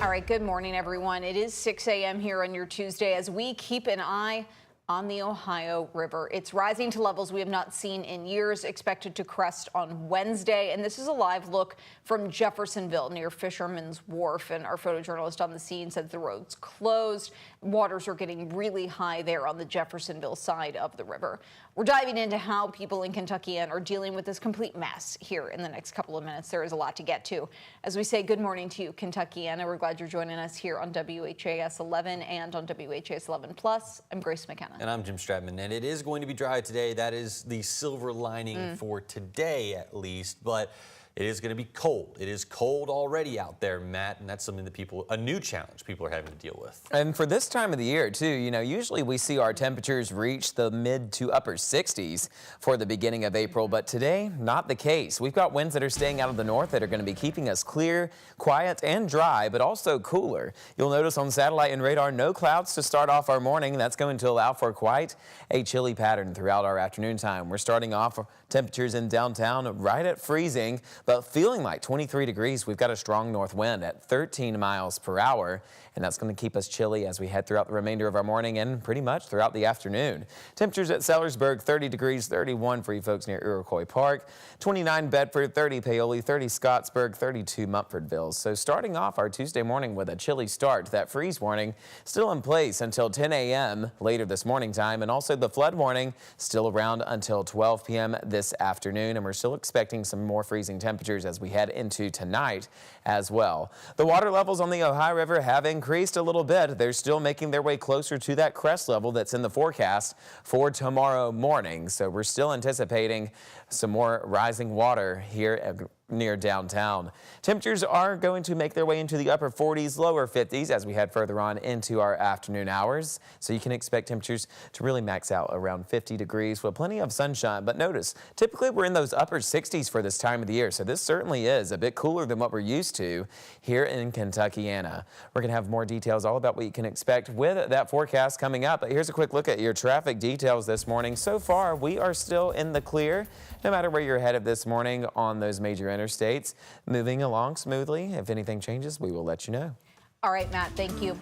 All right, good morning, everyone. It is 6 a.m. here on your Tuesday as we keep an eye on the Ohio River. It's rising to levels we have not seen in years, expected to crest on Wednesday. And this is a live look from Jeffersonville near Fisherman's Wharf. And our photojournalist on the scene says the road's closed. Waters are getting really high there on the Jeffersonville side of the river. We're diving into how people in Kentucky are dealing with this complete mess here in the next couple of minutes. There is a lot to get to. As we say good morning to you, Kentuckiana. We're glad you're joining us here on WHAS 11 and on WHAS 11 Plus. I'm Grace McKenna. And I'm Jim Stratman, and it is going to be dry today. That is the silver lining for today, at least, but it is going to be cold. It is cold already out there, Matt, and that's something that a new challenge people are having to deal with. And for this time of the year, too, usually we see our temperatures reach the mid to upper 60s for the beginning of April, but today, not the case. We've got winds that are staying out of the north that are going to be keeping us clear, quiet, and dry, but also cooler. You'll notice on satellite and radar, no clouds to start off our morning. That's going to allow for quite a chilly pattern throughout our afternoon time. We're starting off temperatures in downtown right at freezing, but feeling like 23 degrees. We've got a strong north wind at 13 miles per hour, and that's going to keep us chilly as we head throughout the remainder of our morning and pretty much throughout the afternoon. Temperatures at Sellersburg, 30 degrees, 31 for you folks near Iroquois Park, 29 Bedford, 30 Paoli, 30 Scottsburg, 32 Mumfordville. So starting off our Tuesday morning with a chilly start. That freeze warning still in place until 10 a.m. later this morning time, and also the flood warning still around until 12 p.m. this afternoon, and we're still expecting some more freezing temperatures as we head into tonight as well. The water levels on the Ohio River have increased a little bit. They're still making their way closer to that crest level that's in the forecast for tomorrow morning. So we're still anticipating some more rising water here near downtown. Temperatures are going to make their way into the upper 40s, lower 50s as we head further on into our afternoon hours. So you can expect temperatures to really max out around 50 degrees with plenty of sunshine. But notice, typically we're in those upper 60s for this time of the year. So this certainly is a bit cooler than what we're used to here in Kentuckiana. We're going to have more details all about what you can expect with that forecast coming up. But here's a quick look at your traffic details this morning. So far, we are still in the clear, no matter where you're headed this morning on those major interstates, moving along smoothly. If anything changes, we will let you know. All right, Matt, thank you.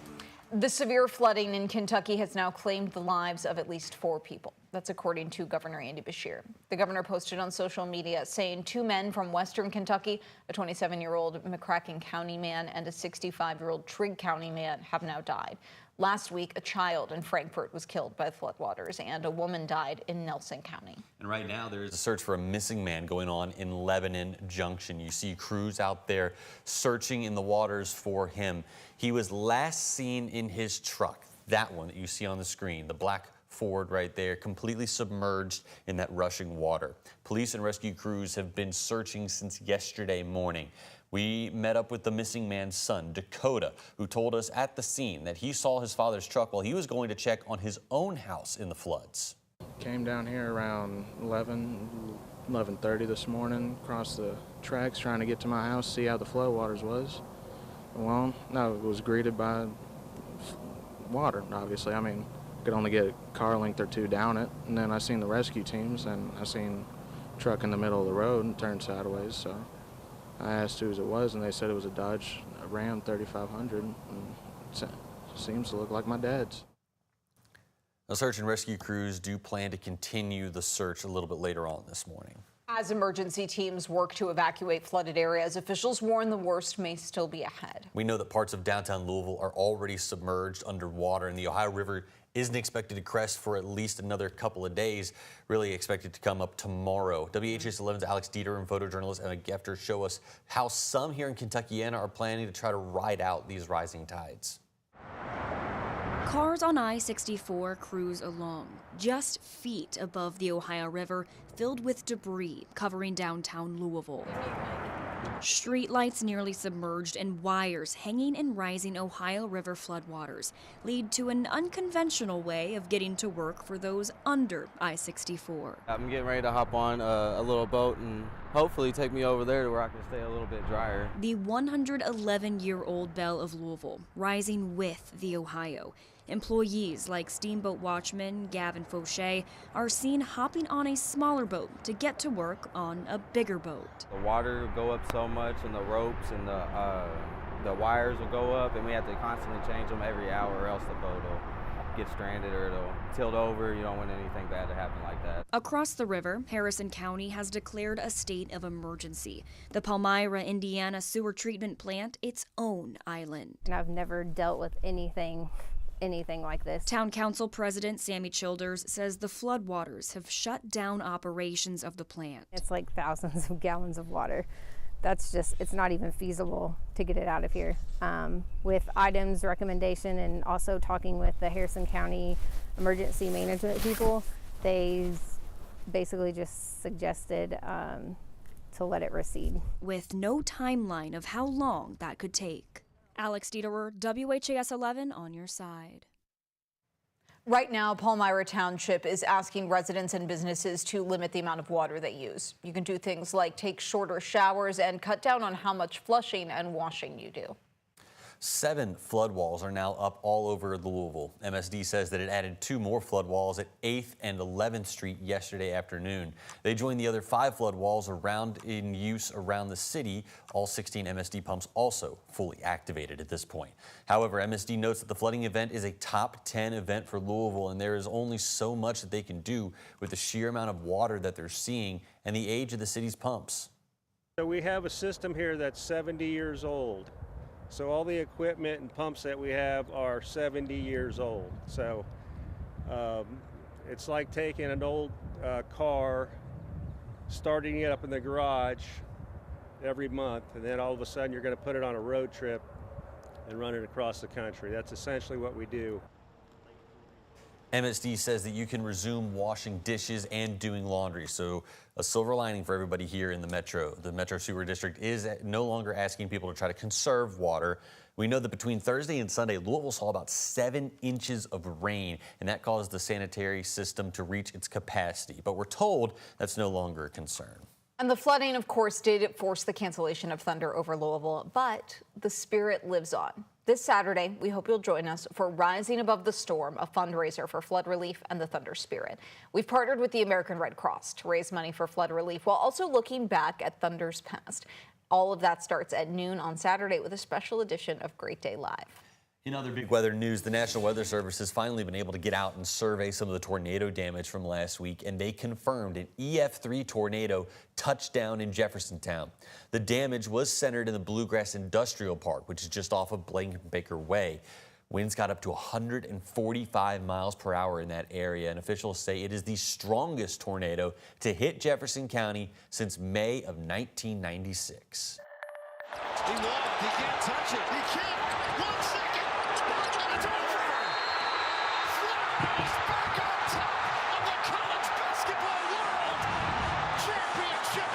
The severe flooding in Kentucky has now claimed the lives of at least 4 people. That's according to Governor Andy Beshear. The governor posted on social media saying 2 men from western Kentucky, a 27-year-old McCracken County man and a 65-year-old Trigg County man, have now died. Last week, a child in Frankfort was killed by floodwaters, and a woman died in Nelson County. And right now, there is a search for a missing man going on in Lebanon Junction. You see crews out there searching in the waters for him. He was last seen in his truck, that one that you see on the screen, the black Ford right there, completely submerged in that rushing water. Police and rescue crews have been searching since yesterday morning. We met up with the missing man's son, Dakota, who told us at the scene that he saw his father's truck while he was going to check on his own house in the floods. Came down here around 11:30 this morning, across the tracks trying to get to my house, see how the flood waters was. Well, no, it was greeted by water, obviously. I mean, could only get a car length or 2 down it. And then I seen the rescue teams, and I seen a truck in the middle of the road and turned sideways. So I asked whose it was, and they said it was a Dodge Ram 3500. And it seems to look like my dad's. The search and rescue crews do plan to continue the search a little bit later on this morning. As emergency teams work to evacuate flooded areas, officials warn the worst may still be ahead. We know that parts of downtown Louisville are already submerged underwater, and the Ohio River isn't expected to crest for at least another couple of days, really expected to come up tomorrow. WHAS 11's Alex Dieter and photojournalist Emma Gefter show us how some here in Kentuckiana are planning to try to ride out these rising tides. Cars on I-64 cruise along, just feet above the Ohio River, filled with debris covering downtown Louisville. Streetlights nearly submerged and wires hanging in rising Ohio River floodwaters lead to an unconventional way of getting to work for those under I-64. I'm getting ready to hop on a little boat and hopefully take me over there to where I can stay a little bit drier. The 111-year-old belle of Louisville, rising with the Ohio. Employees like steamboat watchman Gavin Fauché are seen hopping on a smaller boat to get to work on a bigger boat. The water will go up so much, and the ropes and the the wires will go up, and we have to constantly change them every hour, or else the boat will get stranded or it'll tilt over. You don't want anything bad to happen like that. Across the river, Harrison County has declared a state of emergency. The Palmyra, Indiana sewer treatment plant, its own island. And I've never dealt with anything like this. Town Council President Sammy Childers says the floodwaters have shut down operations of the plant. It's like thousands of gallons of water. That's just, it's not even feasible to get it out of here. With items recommendation and also talking with the Harrison County emergency management people, they basically just suggested to let it recede. With no timeline of how long that could take. Alex Dieterer, WHAS11 on your side. Right now, Palmyra Township is asking residents and businesses to limit the amount of water they use. You can do things like take shorter showers and cut down on how much flushing and washing you do. 7 flood walls are now up all over Louisville. MSD says that it added 2 more flood walls at 8th and 11th Street yesterday afternoon. They joined the other 5 flood walls around in use around the city. All 16 MSD pumps also fully activated at this point. However, MSD notes that the flooding event is a top 10 event for Louisville, and there is only so much that they can do with the sheer amount of water that they're seeing and the age of the city's pumps. So we have a system here that's 70 years old. So all the equipment and pumps that we have are 70 years old. So it's like taking an old car, starting it up in the garage every month, and then all of a sudden you're going to put it on a road trip and run it across the country. That's essentially what we do. MSD says that you can resume washing dishes and doing laundry. So a silver lining for everybody here in the Metro. The Metro Sewer District is no longer asking people to try to conserve water. We know that between Thursday and Sunday, Louisville saw about 7 inches of rain, and that caused the sanitary system to reach its capacity. But we're told that's no longer a concern. And the flooding, of course, did force the cancellation of Thunder over Louisville, but the spirit lives on. This Saturday, we hope you'll join us for Rising Above the Storm, a fundraiser for flood relief and the Thunder Spirit. We've partnered with the American Red Cross to raise money for flood relief while also looking back at Thunder's past. All of that starts at noon on Saturday with a special edition of Great Day Live. In other big weather news, the National Weather Service has finally been able to get out and survey some of the tornado damage from last week, and they confirmed an EF3 tornado touched down in Jeffersontown. The damage was centered in the Bluegrass Industrial Park, which is just off of Baker Way. Winds got up to 145 miles per hour in that area, and officials say it is the strongest tornado to hit Jefferson County since May of 1996. He walked, he can't touch it, he can't. 1 second. Back on top of the college basketball world championship.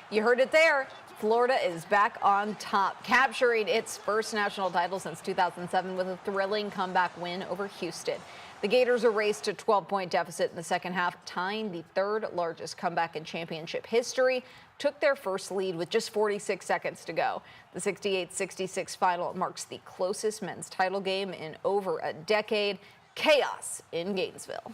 You heard it there. Florida is back on top, capturing its first national title since 2007 with a thrilling comeback win over Houston. The Gators erased a 12-point deficit in the second half, tying the 3rd largest comeback in championship history, took their first lead with just 46 seconds to go. The 68-66 final marks the closest men's title game in over a decade. Chaos in Gainesville.